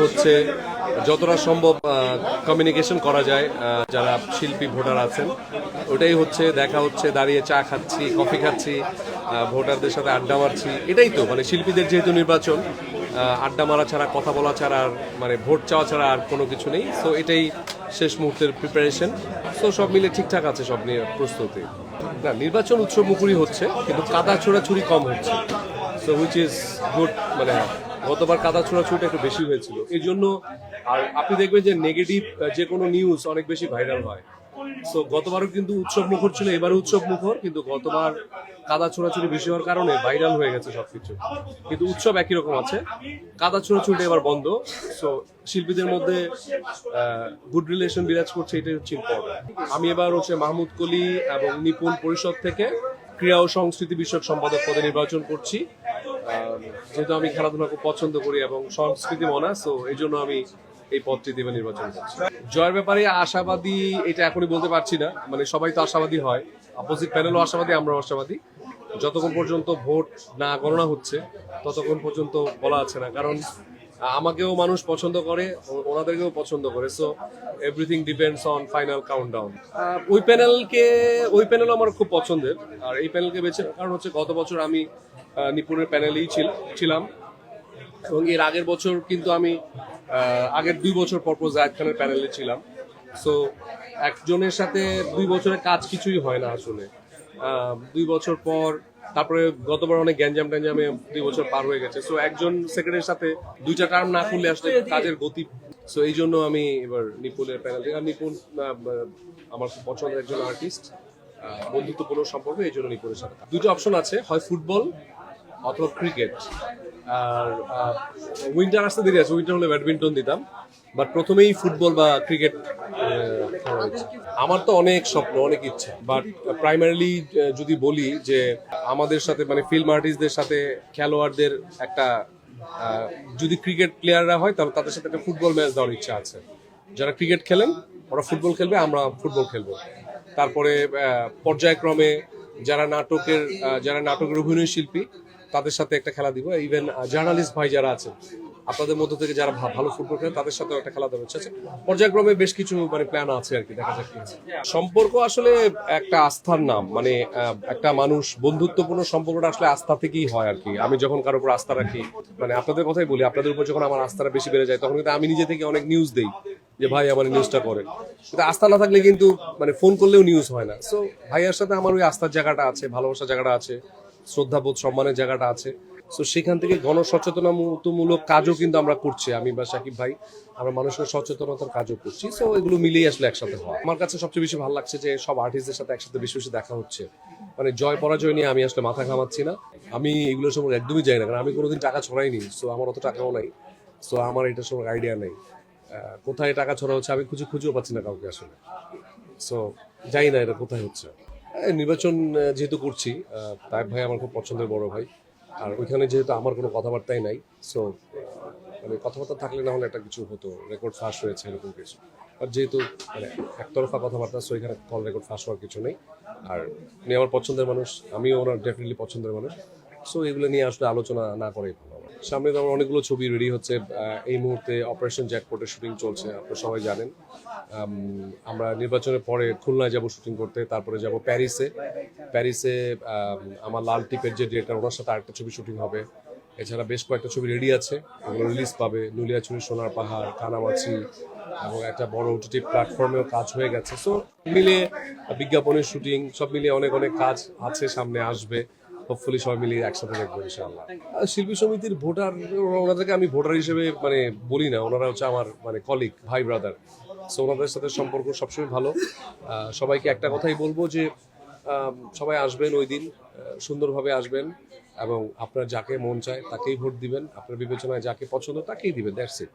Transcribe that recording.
হচ্ছে যতটা সম্ভব কমিউনিকেশন করা যায় যারা শিল্পী ভোটার আছেন, ওটাই হচ্ছে দেখা হচ্ছে, দাঁড়িয়ে চা খাচ্ছি, কফি খাচ্ছি, ভোটারদের সাথে আড্ডা মারছি। এটাই তো মানে শিল্পীদের যেহেতু নির্বাচন, আড্ডা মারা ছাড়া, কথা বলা ছাড়া আর মানে ভোট চাওয়া ছাড়া আর কোনো কিছু নেই। সো এটাই শেষ মুহূর্তের প্রিপারেশন। সো সব মিলে ঠিকঠাক আছে, সব নিয়ে প্রস্তুতি। না, নির্বাচন উৎসব মুখরই হচ্ছে, কিন্তু কাদা ছোড়াছুড়ি কম হচ্ছে। So which is good. মানে গতবার কাদা ছোড়াছুড়িটা একটু বেশি হয়েছিল, এই জন্য। আর আপনি দেখবেন যে নেগেটিভ যে কোনো নিউজ অনেক বেশি ভাইরাল হয়। সো গতবারও কিন্তু উৎসব মুখর ছিল, এবারও উৎসব মুখর, কিন্তু গতবার কাদা ছোড়াছুড়ি বেশি হওয়ার কারণে ভাইরাল হয়ে গেছে সবকিছু। কিন্তু উৎসব একই রকম আছে, কাদা ছোড়াছুড়িটা এবার বন্ধ। সো শিল্পীদের মধ্যে গুড রিলেশন বিরাজ করছে, এটাই হচ্ছে ইম্পর্টেন্ট। আমি এবার হচ্ছে মাহমুদ কলি এবং নিপুণ পরিষদ থেকে ক্রীড়া ও সংস্কৃতি বিষয়ক সম্পাদক পদে নির্বাচন করছি। যেহেতু আমি খেলাধুলা খুব পছন্দ করি এবং সংস্কৃতি মনা, সো এই জন্য আমি এই পদটি দেবে নির্বাচন করছি। জয়ের ব্যাপারে আশাবাদী এটা এখনই বলতে পারছি না, মানে সবাই তো আশাবাদী হয়, অপোজিট প্যানেলও আশাবাদী, আমরাও আশাবাদী। যতক্ষণ পর্যন্ত ভোট না গণনা হচ্ছে ততক্ষণ পর্যন্ত বলা আছে না, কারণ আমাকেও মানুষ পছন্দ করে, ওনাদেরকেও পছন্দ করে। So everything depends on final countdown. ওই প্যানেল আমার খুব পছন্দের, আর এই প্যানেলকে বেছে কারণ হচ্ছে গত বছর আমি নিপুণের প্যানেলেই ছিলাম, এবং এর আগের বছর কিন্তু আমি আগের 2 বছর পর জায়েদ খানের প্যানেলে ছিলাম। সো একজনের সাথে 2 বছরের কাজ কিছুই হয় না আসলে। 2 বছর পর তারপরে গতবার অনেক গ্যাঞ্জাম ট্যাঞ্জামে 2 বছর পার হয়ে গেছে। সো একজন সেক্রেটারির সাথে 2টা টার্ম না করলে আসলে কাজের গতি। সো এই জন্য আমি এবার নিপুণের প্যানেল থেকে, আর নিপুণ আমার খুব পছন্দের একজন আর্টিস্ট, বন্ধুত্বপূর্ণ সম্পর্ক, এই জন্য নিপুণের সাথে। 2টা অপশন আছে, হয় ফুটবল অথবা ক্রিকেট। আর উইন্টার আসতে দেরি আছে, উইন্টার হলে ব্যাডমিন্টন দিতাম, বাট প্রথমেই ফুটবল বা ক্রিকেট। আমার তো অনেক স্বপ্ন, অনেক ইচ্ছা, বাট প্রাইমারিলি যদি বলি যে আমাদের সাথে মানে ফিল্ম আর্টিস্টদের সাথে খেলোয়াড়দের একটা যদি ক্রিকেট প্লেয়াররা হয় তাহলে তাদের সাথে একটা ফুটবল ম্যাচ দেওয়ার ইচ্ছা আছে। যারা ক্রিকেট খেলেন ওরা ফুটবল খেলবে, আমরা ফুটবল খেলবো। তারপরে পর্যায়ক্রমে যারা নাটকের অভিনয় শিল্পী তাদের সাথে একটা খেলা দিব। ইভেন জার্নালিস্ট ভাই যারা আছেন আপনাদের মধ্য থেকে যারা ভালো ফুটবল খেলেন তাদের সাথে একটা খেলা দেওয়ার ইচ্ছা আছে। পর্যায়ক্রমে বেশ কিছু মানে প্ল্যান আছে আর কি, দেখা যাক কি। সম্পর্ক আসলে একটা আস্থার নাম, মানে একটা মানুষ বন্ধুত্বপূর্ণ সম্পর্কটা আসলে আস্থা থেকেই হয় আর কি। আমি যখন কারোর উপর আস্থা রাখি, মানে আপনাদের কথাই বলি, আপনাদের উপর যখন আমার আস্থাটা বেশি বেড়ে যায় তখন কিন্তু আমি নিজে থেকে অনেক নিউজ দেই যে ভাই আমার নিউজটা করেন। কিন্তু আস্থা না থাকলে কিন্তু মানে ফোন করলেও নিউজ হয় না। সো ভাইয়ার সাথে আমার ওই আস্থার জায়গাটা আছে, ভালোবাসার জায়গাটা আছে, শ্রদ্ধাবোধ সম্মানের জায়গাটা আছে। সো সেখান থেকে গণসচেতনতামূলক কাজও কিন্তু আমরা করছি, আমি বা সাকিব ভাই, আমরা মানুষের সচেতনতার কাজও করছি। সো এগুলো মিলিয়ে আসলে একসাথে হয়। আমার কাছে সবচেয়ে বেশি ভালো লাগছে যে সব আর্টিস্টদের সাথে একসাথে বেশি বেশি দেখা হচ্ছে। মানে জয় পরাজয় নিয়ে আমি আসলে মাথা ঘামাচ্ছি না, আমি এগুলোর সম্পর্কে একদমই জানি না, কারণ আমি কোনোদিন টাকা ছড়াইনি। সো আমার অত টাকাও নাই, সো আমার এটার সম্পর্কে আইডিয়া নেই কোথায় টাকা ছড়া হচ্ছে। আমি খুঁজেও পাচ্ছি না কাউকে আসলে। সো জানি না এটা কোথায় হচ্ছে। নির্বাচন যেহেতু করছি, তাইব ভাই আমার খুব পছন্দের বড় ভাই, আর ওইখানে যেহেতু আমার কোনো কথাবার্তাই নাই, সো মানে কথাবার্তা থাকলে না হলে একটা কিছু হতো, রেকর্ড ফাঁস হয়েছে এরকম কিছু। আর যেহেতু মানে একতরফা কথাবার্তা, সো এখানে কল রেকর্ড ফাঁস হওয়ার কিছু নেই। আর উনি আমার পছন্দের মানুষ, আমিও ওনার ডেফিনেটলি পছন্দের মানুষ। সো এগুলো নিয়ে আসলে আলোচনা না করেই ভালো। সামনে তো আমার অনেকগুলো ছবি রেডি হচ্ছে। এই মুহূর্তে অপারেশন জ্যাকপটের শুটিং চলছে, আপনারা সবাই জানেন। আমরা নির্বাচনের পরে খুলনায় যাব শুটিং করতে, তারপরে যাব প্যারিসে আমার লাল টিপের যে ডিরেক্টর, ওনার সাথে আরেকটা ছবি শুটিং হবে। এছাড়া বেশ কয়েকটা ছবি রেডি আছে, ওগুলো রিলিজ পাবে। নুলিয়াছড়ি, সোনার পাহাড়, কানামাছি, এবং একটা বড় ওটিটি প্ল্যাটফর্মেও কাজ হয়ে গেছে। সো মিলিয়ে বিজ্ঞাপনের শুটিং সব মিলিয়ে অনেক অনেক কাজ আছে, সামনে আসবে। হোপফুলি সবাই মিলিয়ে একসাথে দেখবো ইনশাআল্লাহ। শিল্পী সমিতির ভোটার, ওনাদেরকে আমি ভোটার হিসেবে মানে বলি না, ওনারা হচ্ছে আমার মানে কলিগ, ভাই, ব্রাদার। সো ওনাদের সাথে সম্পর্ক সবসময় ভালো। সবাইকে একটা কথাই বলবো যে সবাই আসবেন ওই দিন, সুন্দরভাবে আসবেন, এবং আপনার যাকে মন চায় তাকেই ভোট দিবেন, আপনার বিবেচনায় যাকে পছন্দ তাকেই দিবেন, দ্যাটস ইট।